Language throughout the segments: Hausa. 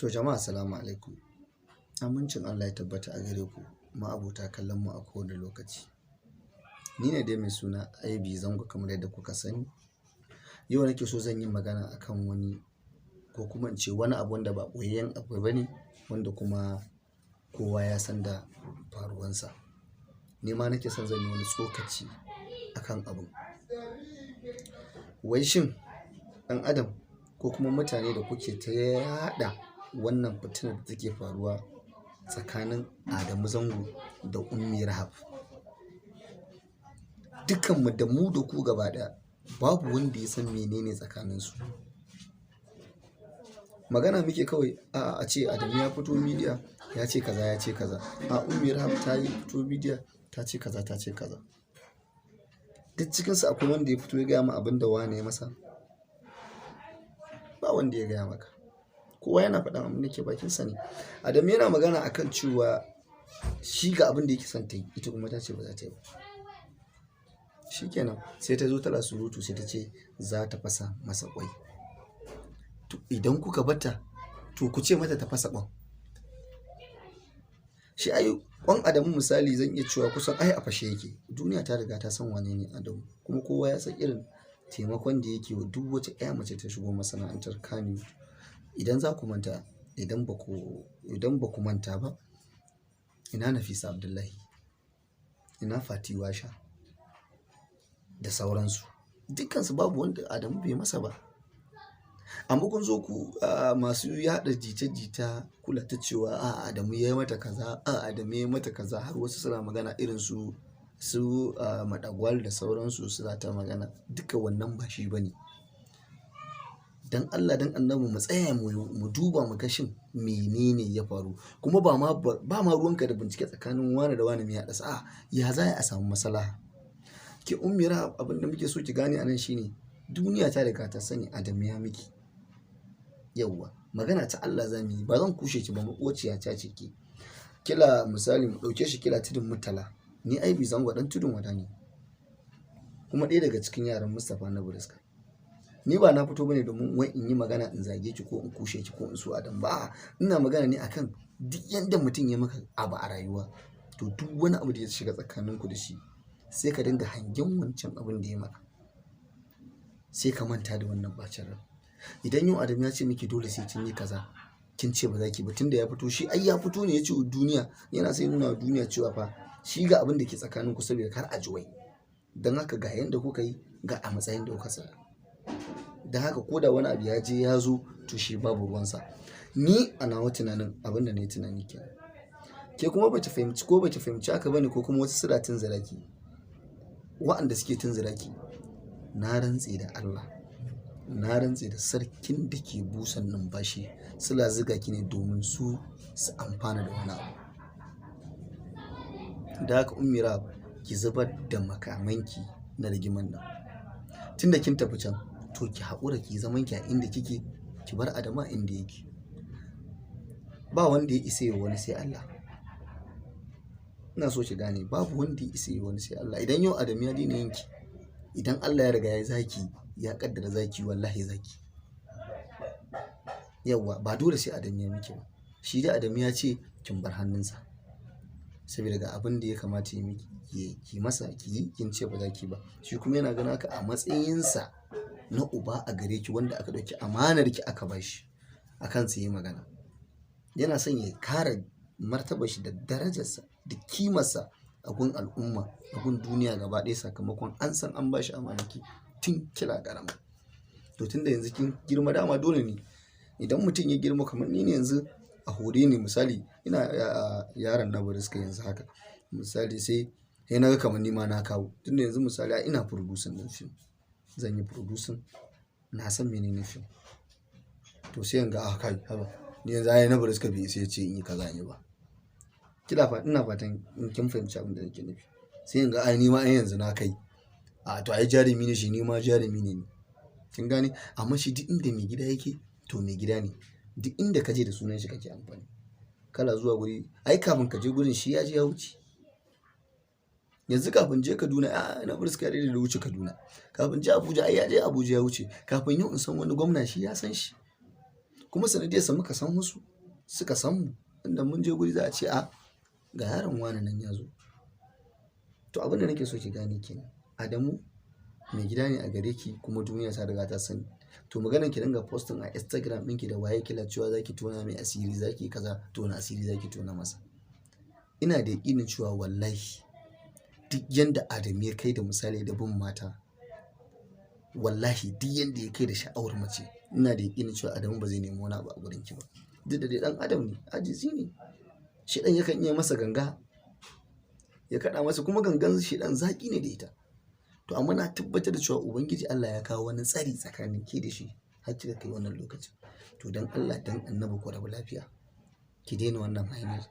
To jama'a assalamu alaikum. Amincin Allah ya tabbata a gare ku ma'abota kallon mu a kowane lokaci. Ni ne dai mai suna Aibi Zango kamar yadda kuka sani. Yau nake so zan yi magana akan wani ko kuma in ce wani abu wanda ba ɓoyayyen abu bane wanda kuma kowa ya san da faruwansa. Ni ma nake son zan yi wani tsokaci akan abun. Wai shin ɗan adam ko kuma mutane da kuke ta yaɗa wannan fitinar da take faruwa tsakanin Adamu Zango da Ummi Rahab, dukkanmu da mu da ku gaba ɗaya babu wanda ya san menene tsakaninsu. Magana muke kawai a ce Adamu ya fito midiya ya ce kaza ya ce kaza, a Ummi Rahab ta yi fito midiya ta ce kaza ta ce kaza. Duk cikinsu akwai wanda ya fito ya gaya ma abin da wane ya masa? Ba wanda ya gaya maka. Kowa yana faɗan abin da ke bakinsa ne. Adamu yana magana akan cewa shi ga abin da yake son ta yi, ita kuma ta ce ba za ta yi ba. Shikenan sai ta zo tana surutu sai ta ce za ta fasa masa ƙwai. To idan kuka bata to ku ce mata ta fasa ƙwan. Shi ai ƙwan Adamu misali zan iya cewa kusan ai a fashe yake. Duniya ta riga ta san wane ne Adamu, kuma kowa ya san irin taimakon da yake wa duk wata 'ya mace ta shigo masana'antar Kannywood. Idan za ku manta, idan ba ku manta ba, ina Nafisa Abdullahi, ina Fati Washa da sauransu. Dukkansu babu wanda Adamu bai masa ba. Amma kun zo ku masu yaɗa jita-jita kula ta cewa Adamu ya yi mata kaza, Adamu ya yi mata kaza, har wasu suna magana irin su Madagwal da sauransu suna ta magana. Duka wannan ba shi bane. Dan Allah dan Annabi mu tsaya mu duba mu ga shin menene ya faru. Kuma ba ma ruwanka da bincike tsakanin wane da wane mai haɗa sa. Ya za a samu maslaha. Ke Ummi Rahab abin da muke so ki gane anan shine duniya ta riga ta sani Adamu ya miki. Yauwa magana ta Allah za mu yi, ba zan kushe ki ba, maƙociya ta ce ki. Kila misali mu ɗauke shi kila tudun Murtala. Ni Aibi Zango ɗan tudun wada ne. Kuma ɗaya daga cikin yaran Mustapha na Buriska. Ni ba na fito bane domin wai in yi magana in zage ki ko in kushe ki ko in so Adamu ba. Ina magana ne akan duk yanda mutum ya maka abu a rayuwa, to duk wani abu da ya shiga tsakaninku da shi sai ka dinga hangen wancan abin da ya maka. Sai ka manta da wannan bacin ran. Idan yau Adamu ya ce miki dole sai kin yi kaza, kin ce ba za ki ba tunda ya fito shi ai ya fito ne ya ce wa duniya, yana sai nuna wa duniya cewa fa shi ga abin da ke tsakaninku saboda kar a ji wai. Don haka ga yanda kuka yi ga a matsayin da kuka tsaya. Don haka ko da wani abu ya je ya zo to shi babu ruwansa. Ni a nawa tunanin abin da na yi tunani kenan. Ke kuma ba ki fahimci haka bane ko kuma wasu suna tunzura ki. Wa'anda suke tunzura ki, na rantse da Allah, na rantse da sarkin da ke busan numfashi, suna zuga ki ne domin su amfana da wani abu. Da haka Ummi Rahab ki zubar da makamanki na rigiman nan. Tunda kin tafi can to ki haƙura ki zaman ki a inda kike, ki bar Adamu a inda yake. Ba wanda ya isa yi wani sai Allah. Ina so ki gane babu wanda ya isa yi wani sai Allah. Idan yau Adamu ya daina yinki, idan Allah ya riga ya zaki, ya kaddara zaki, wallahi zaki. Yauwa ba dole sai Adamu ya miki ba. Shi da Adamu ya ce kin bar hannunsa. Saboda ga abin da ya kamata ya miki ki masa ki yi, kin ce ba za ki ba. Shi kuma yana ganin haka a matsayinsa na uba a gare ki wanda aka ɗauki amanar ki aka bashi akan sa yi magana. Yana son ya kare martabar shi da darajarsa da kimarsa a gun al'umma, a gun duniya gaba ɗaya sakamakon an san an bashi amanaki tun kila ƙarama. To tunda yanzu kin girma dama dole ne idan mutum ya girma kamar ni ne yanzu a hore ne misali ina yaron na Buriska yanzu haka. Misali sai na ga kamar ni ma na kawo. Tunda yanzu misali ina producing ɗin fim. Zan yi producing, na san menene fim. To sai in ga kai haba ni yanzu ai na Buriska bai sai ce in yi kaza ne ba. Ina fatan in kin fahimci abin da nake nufi. Sai in ga ai ni ma yanzu na kai. To ai jarumi ne shi, ni ma jarumi ne. Kin gane? Amma shi duk inda mai gida yake to mai gida ne. Duk inda ka je da sunan shi kake amfani. Kala zuwa guri ai kafin ka je gurin shi ya je ya wuce. Yanzu kafin je Kaduna na Buriska ya daɗe da wuce Kaduna. Kafin je Abuja ai ya je Abuja ya wuce. Kafin yau in san wani gwamna shi ya san shi. kuma sanadiyarsa muka san wasu suka san mu, inda mun je guri za a ce a ga yaron wane nan ya zo. To abin da nake so ki gane kenan, Adamu mai gida ne a gare ki kuma duniya ta riga ta sani. To maganar ki dinga posting a Instagram ɗinki da waye kila cewa zaki tona mai asiri, zaki kaza, tona asiri zaki tona masa. Ina da yaƙinin cewa wallahi duk yanda Adamu ya kai da misali da bin mata, wallahi duk yanda ya kai da sha'awar mace, ina da yaƙinin cewa Adamu ba zai nemi wani abu a gurin ki ba. Duk da dai ɗan adam ne, ajizi ne. Sheɗan yakan iya masa ganga, ya kaɗa masa, kuma gangan sheɗan zaƙi ne da ita. To amma na tabbatar da cewa Ubangiji Allah ya kawo wani tsari tsakanin ke da shi har kika kai wannan lokacin. To dan Allah dan Annabi ku rabu lafiya. Ki daina wannan hanyar.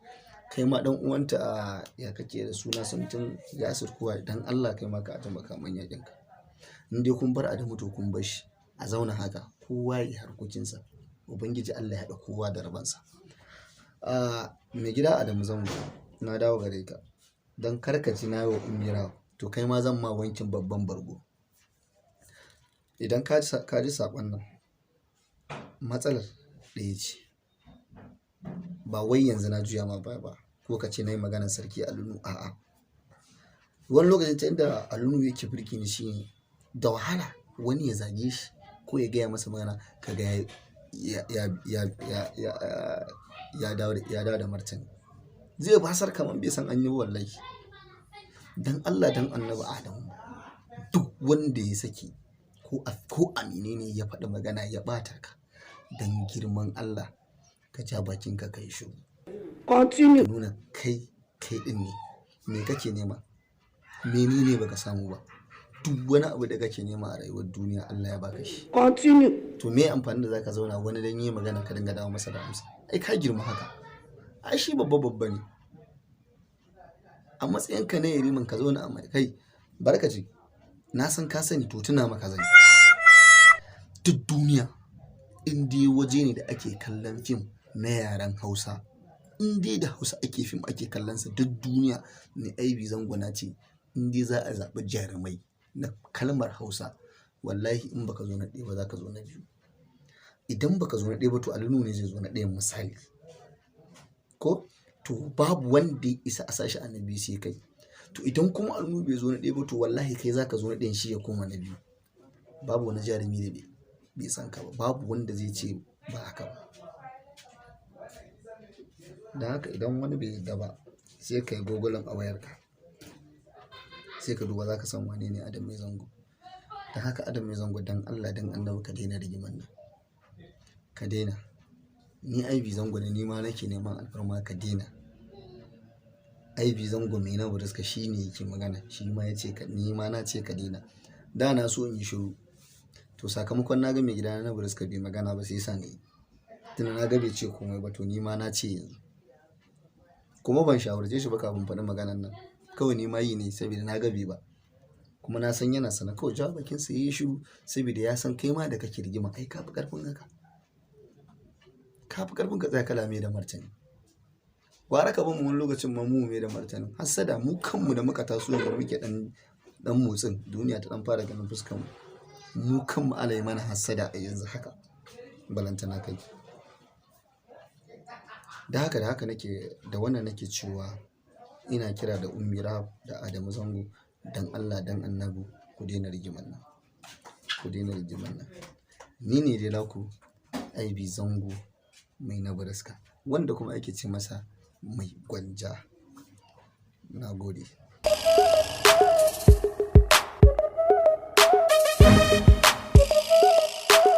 Kai ma dan uwanta ya kake da suna Samtin Yasir kuwa, dan Allah kai ma ka taimaka man yakin ka. In dai kun bar Adamu to kun bar shi. A zauna haka kowa ya harkokinsa. Ubangiji Allah ya haɗa kowa da rabansa. Mai gida Adamu Zango, na dawo gare ka. Dan karkaci na yi wa Ummi, to kai ma zan ma wankin babban bargo. Idan ka ji saƙon nan, matsalar ɗaya ce. Ba wai yanzu na juya ma baya ba, ko ka ce na yi maganar sarki Alunu, a'a. Wani lokacin ta inda Alunu yake birki ni shine da wahala wani ya zage shi ko ya gaya masa magana kaga ya dawo da martani. Zai basar kamar bai san an yi wallahi. Dan Allah dan Annabi Adamu, duk wanda ya saki ko amine ne ya faɗi magana ya ɓata ka, dan girman Allah ka ja bakinka ka yi shiru. Continue. Nuna kai ɗin ne. Me kake nema? Menene baka samu ba? Duk wani abu da kake nema a rayuwar duniya Allah ya baka shi. Continue. To me amfani da zaka zauna wani dan yi magana ka dinga dawo masa da amsa? Ai ka girma haka. Ai shi babba ne. A matsayinka na yariman ka zauna a kai barkaci. Na san ka sani to tuna maka zan. Duk duniya in dai waje ne da ake kallon fim na yaren Hausa, in dai da Hausa ake fim ake kallonsa, duk duniya ne Aibi Zango na ce in dai za a zaɓi jarumai na kalmar Hausa, wallahi in baka zo na ɗaya ba za ka zo na biyu. Idan baka zo na ɗaya ba to Alunu ne zai zo na ɗayan misali. Ko to babu wanda ya isa a sashi annabi sai kai. To idan kuma Alunu bai zo na ɗaya ba to wallahi kai za ka zo na ɗayan shi ya koma na biyu. Babu wani jarumi da bai san ka ba, babu wanda zai ce ba haka ba. Da haka idan wani bai yarda ba sai ka yi gogulin a wayarka, sai ka duba za ka san wane ne Adam Mai Zango. Da haka Adam Mai Zango dan Allah dan Annabi ka daina rigiman nan, ka daina. Ni Aibi Zango ne, ni ma nake neman alfarma ka daina. Aibi Zango mai na buraska shi ne yake magana, shi ma ya ce ni ma na ce ka daina. Da na so in yi shiru, to sakamakon na ga mai gida na buraska bai magana ba sai yasa ni. Tunda na ga bai ce komai ba to ni ma na ce yanzu. Kuma ban shawarce shi ba kafin faɗin maganan nan. Kawai ni ma yi ne saboda na ga bai ba. Kuma na san yana sana, kawai jawo bakinsa ya yi shiru saboda ya san kai ma da kake rigima ai ka fi ƙarfin haka. Ka fi ƙarfin ka tsaya kala mai da martani. Gwara ka bamu wani lokacin ma mu mai da martani. Hassada mu kanmu da muka taso da muke dan motsin duniya ta dan fara ganin fuskar mu. Mu kanmu alai mana hassada a yanzu haka. Balantana kai. Da haka nake da wannan nake cewa ina kira da Ummi Rahab da Adamu Zango, dan Allah dan Annabi ku daina rigiman nan. Ku daina rigiman nan. Ni ne dai naku Aibi Zango mai na buraska, wanda kuma ake ce masa mai gwanja. Na gode.